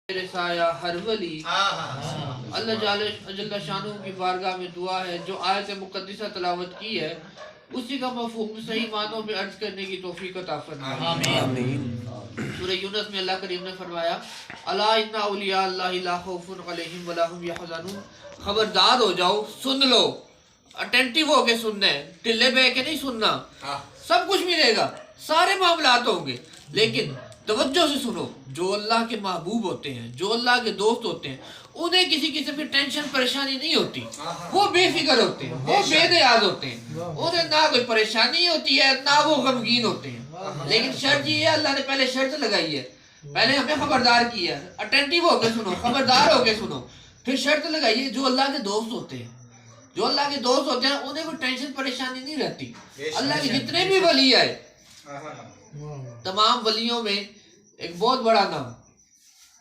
میرے سایہ ہر ولی اللہ جل شانہ کی بارگاہ میں دعا ہے جو آیت مقدسہ تلاوت کی ہے اسی کا مفہوم صحیح معنوں میں عرض کرنے کی توفیق عطا فرمائے آمین۔ سورہ یونس میں اللہ کریم نے فرمایا الا ان اولیاء اللہ لا خوف علیہم ولا هم یحزنون، خبردار ہو جاؤ، سن لو، اٹینٹیو ہو کے سننا ہے، ٹلے بہ کے نہیں سننا، سب کچھ ملے گا، سارے معاملات ہوں گے، لیکن توجہ سے سنو، جو اللہ کے محبوب ہوتے ہیں، جو اللہ کے دوست ہوتے ہیں، انہیں کسی قسم کی ٹینشن پریشانی نہیں ہوتی، وہ بے فکر ہوتے ہیں، وہ بے نیاز ہوتے ہیں، انہیں نہ کوئی پریشانی ہوتی ہے نہ وہ غمگین ہوتے ہیں۔ لیکن شرط یہ ہے، اللہ نے پہلے شرط لگائی ہے، پہلے ہمیں خبردار کیا ہے، اٹینٹیو ہو کے سنو، خبردار ہو کے سنو، پھر شرط لگائی ہے جو اللہ کے دوست ہوتے ہیں، جو اللہ کے دوست ہوتے ہیں انہیں کوئی ٹینشن پریشانی نہیں رہتی۔ اللہ کے جتنے بھی ولی آئے، تمام ولیوں میں ایک بہت بڑا نام،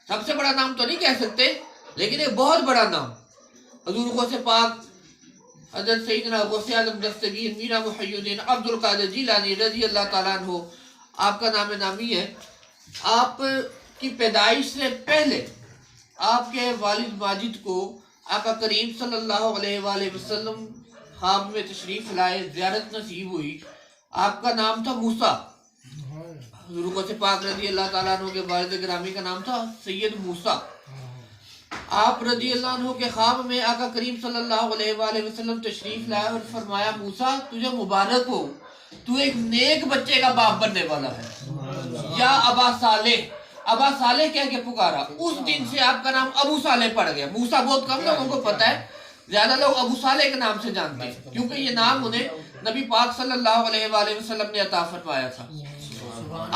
سب سے بڑا نام تو نہیں کہہ سکتے لیکن ایک بہت بڑا نام، حضور غوث پاک حضرت سیدنا غوث اعظم دستگیر میرا محی الدین عبد القادر جیلانی رضی اللہ تعالیٰ عنہ، آپ کا نام نامی ہے۔ آپ کی پیدائش سے پہلے آپ کے والد ماجد کو آقا کریم صلی اللہ علیہ وآلہ وسلم خواب میں تشریف لائے، زیارت نصیب ہوئی، آپ کا نام تھا موسیٰ۔ حضور غوث پاک رضی اللہ تعالیٰ عنہ کے والد گرامی کا نام تھا سید موسیٰ۔ آپ رضی اللہ عنہ کے خواب میں آقا کریم صلی اللہ علیہ وآلہ وسلم تشریف لائے اور فرمایا موسیٰ تجھے مبارک ہو، تو ایک نیک بچے کا باپ بننے والا ہے، یا ابا صالح، ابا صالح کہہ کے پکارا۔ اس دن سے آپ کا نام ابو صالح پڑ گیا۔ موسیٰ بہت کم لوگوں کو پتا ہے، زیادہ لوگ ابو صالح کے نام سے جانتے ہیں کیونکہ یہ نام انہیں نبی پاک صلی اللہ علیہ وآلہ وسلم نے عطا فرمایا تھا۔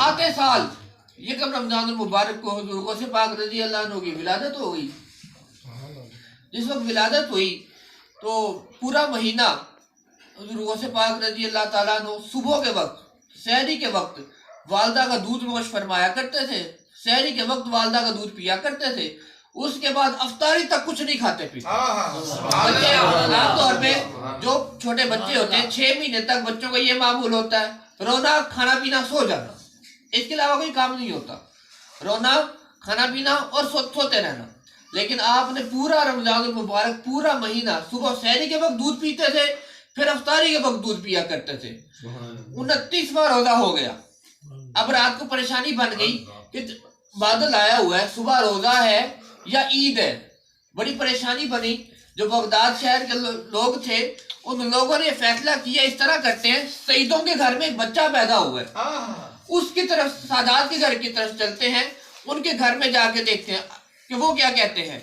آتے سال یکم رمضان المبارک کو حضور غوث پاک رضی اللہ عنہ کی ولادت ہو گئی۔ جس وقت ولادت ہوئی تو پورا مہینہ حضور غوث پاک رضی اللہ تعالیٰ عنہ صبح کے وقت، سحری کے وقت والدہ کا دودھ نوش فرمایا کرتے تھے، سحری کے وقت والدہ کا دودھ پیا کرتے تھے، اس کے بعد افطاری تک کچھ نہیں کھاتے پیتے۔ بچے عام طور پہ جو چھوٹے بچے ہوتے ہیں 6 مہینے تک بچوں کا یہ معمول ہوتا ہے، رونا، کھانا پینا، سو جانا، اس کے علاوہ کوئی کام نہیں ہوتا، رونا، کھانا پینا اور سوتے رہنا۔ لیکن آپ نے پورا رمضان المبارک پورا مہینہ صبح سحری کے وقت دودھ پیتے تھے، پھر افطاری کے وقت دودھ پیا کرتے تھے۔ 29واں روزہ ہو گیا، اب رات کو پریشانی بن گئی کہ بادل آیا ہوا ہے، صبح روزہ ہے یا عید ہے، بڑی پریشانی بنی۔ جو بغداد شہر کے لوگ تھے ان لوگوں نے فیصلہ کیا اس طرح کرتے ہیں، سیدوں کے گھر میں ایک بچہ پیدا ہوا ہے، اس کی طرف سادات کے گھر کی طرف چلتے ہیں، ان کے گھر میں جا کے دیکھتے ہیں کہ وہ کیا کہتے ہیں۔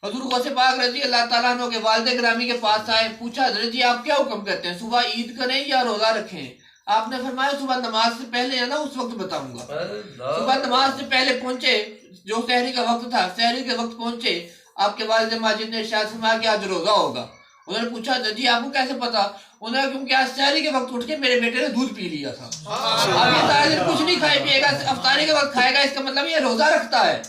حضور غوث پاک رضی اللہ تعالیٰ عنہ کے والد گرامی کے پاس آئے، پوچھا حضرت جی آپ کیا حکم کرتے ہیں، صبح عید کریں یا روزہ رکھیں؟ آپ نے فرمایا صبح نماز سے پہلے ہے نا اس وقت بتاؤں گا۔ صبح نماز سے پہلے پہنچے، جو سحری کا وقت تھا، سحری کے وقت پہنچے، آپ کے والد ماجد نے ارشاد فرمایا کہ آج روزہ ہوگا۔ انہوں نے پوچھا جی آپ کو کیسے پتا؟ انہوں نے کیونکہ آج سحری کے وقت اٹھ کے میرے بیٹے نے دودھ پی لیا تھا، اب یہ سارے دن کچھ نہیں کھائے پیے گا، افطاری کے وقت کھائے گا، اس کا مطلب یہ روزہ رکھتا ہے۔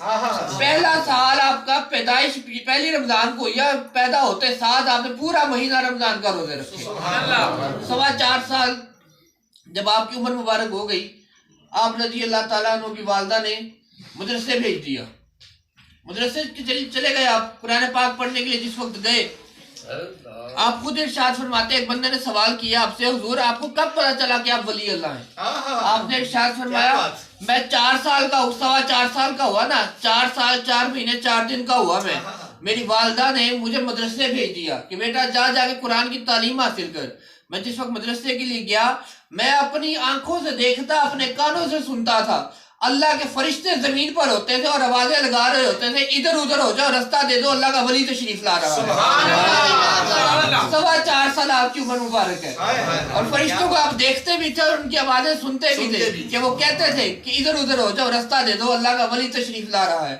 پہلا سال آپ کا پیدائش پہلی رمضان کو یا پیدا ہوتے ساتھ آپ نے پورا مہینہ رمضان کا روزے رکھے۔ 4.25 سال جب آپ کی عمر مبارک ہو گئی، آپ رضی اللہ تعالیٰ عنہ کی والدہ نے مدرسے بھیج دیا، مدرسے چلے گئے آپ قرآن پاک پڑھنے کے لیے۔ جس وقت گئے آپ خود ارشاد فرماتے، ایک بندے نے سوال کیا آپ سے حضور آپ کو کب پتا چلا کہ آپ ولی اللہ ہیں؟ آپ نے ارشاد فرمایا میں 4 سال کا 4.25 سال کا ہوا نا، 4 سال 4 مہینے 4 دن کا ہوا میں، میری والدہ نے مجھے مدرسے بھیج دیا کہ بیٹا جا کے قرآن کی تعلیم حاصل کر۔ میں جس وقت مدرسے کے لیے گیا، میں اپنی آنکھوں سے دیکھتا، اپنے کانوں سے سنتا تھا، اللہ کے فرشتے زمین پر ہوتے تھے اور آوازیں لگا رہے ہوتے تھے ادھر ادھر ہو جاؤ، رستہ دے دو، اللہ کا ولی تشریف لا رہا ہے۔ 4.25 سال آپ کی عمر مبارک ہے، اور فرشتوں کو آپ دیکھتے بھی تھے اور ان کی آوازیں سنتے بھی تھے کہ وہ کہتے تھے کہ ادھر ادھر ہو جاؤ، رستہ دے دو، اللہ کا ولی تشریف لا رہا ہے۔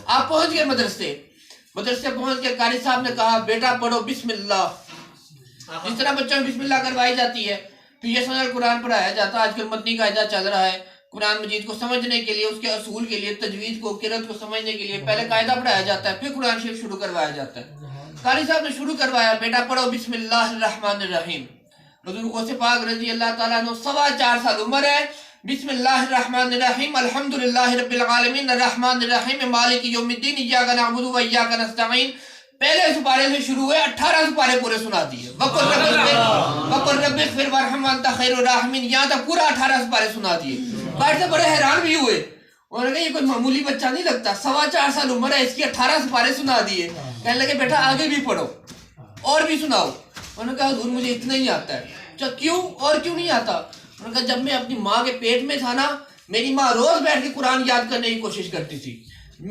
آپ پہنچ گئے مدرسے پہنچ کے قاری صاحب نے کہا بیٹا پڑھو بسم اللہ، جس طرح بچوں میں بسم اللہ کروائی جاتی ہے، پھر یہ سمجھ قرآن پڑھایا جاتا ہے۔ آج کل مدنی قاعدہ چل رہا ہے، قرآن مجید کو سمجھنے کے لیے، اس کے اصول کے لیے، تجوید کو، قرأت کو سمجھنے کے لیے پہلے قاعدہ پڑھایا جاتا ہے، پھر قرآن شریف شروع کروایا جاتا ہے۔ قاری صاحب نے شروع کروایا بیٹا پڑھو بسم اللہ الرحمن الرحیم۔ حضور غوث پاک رضی اللہ تعالیٰ عنہ 4.25 سال عمر ہے، بسم اللہ الرحمن الرحیم الحمدللہ رب العالمین الرحمن الرحیم مالک یوم الدین ایاک نعبد و ایاک نستعین. پہلے سپارے سے شروع ہوئے 18 سپارے پورے سنا دیے. وقل رب اغفر وارحم وانت خیر الراحمین. یہاں تک پورا 18 سپارے سنا دیے. بیٹھتے بڑے حیران بھی ہوئے. انہوں نے کہا یہ کوئی معمولی بچہ نہیں لگتا, 4.25 سال عمر ہے اس کی, 18 سپارے سنا دیے. کہنے لگے بیٹا آگے بھی پڑھو اور بھی سناؤ. انہوں نے کہا حضور مجھے اتنا ہی آتا ہے. کیوں اور کیوں نہیں آتا؟ انہوں نے کہا جب میں اپنی ماں کے پیٹ میں تھا نا, میری ماں روز بیٹھ کے قرآن یاد کرنے کی کوشش کرتی تھی.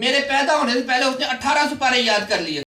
میرے پیدا ہونے سے پہلے اس نے 18 سپارے یاد کر لیے.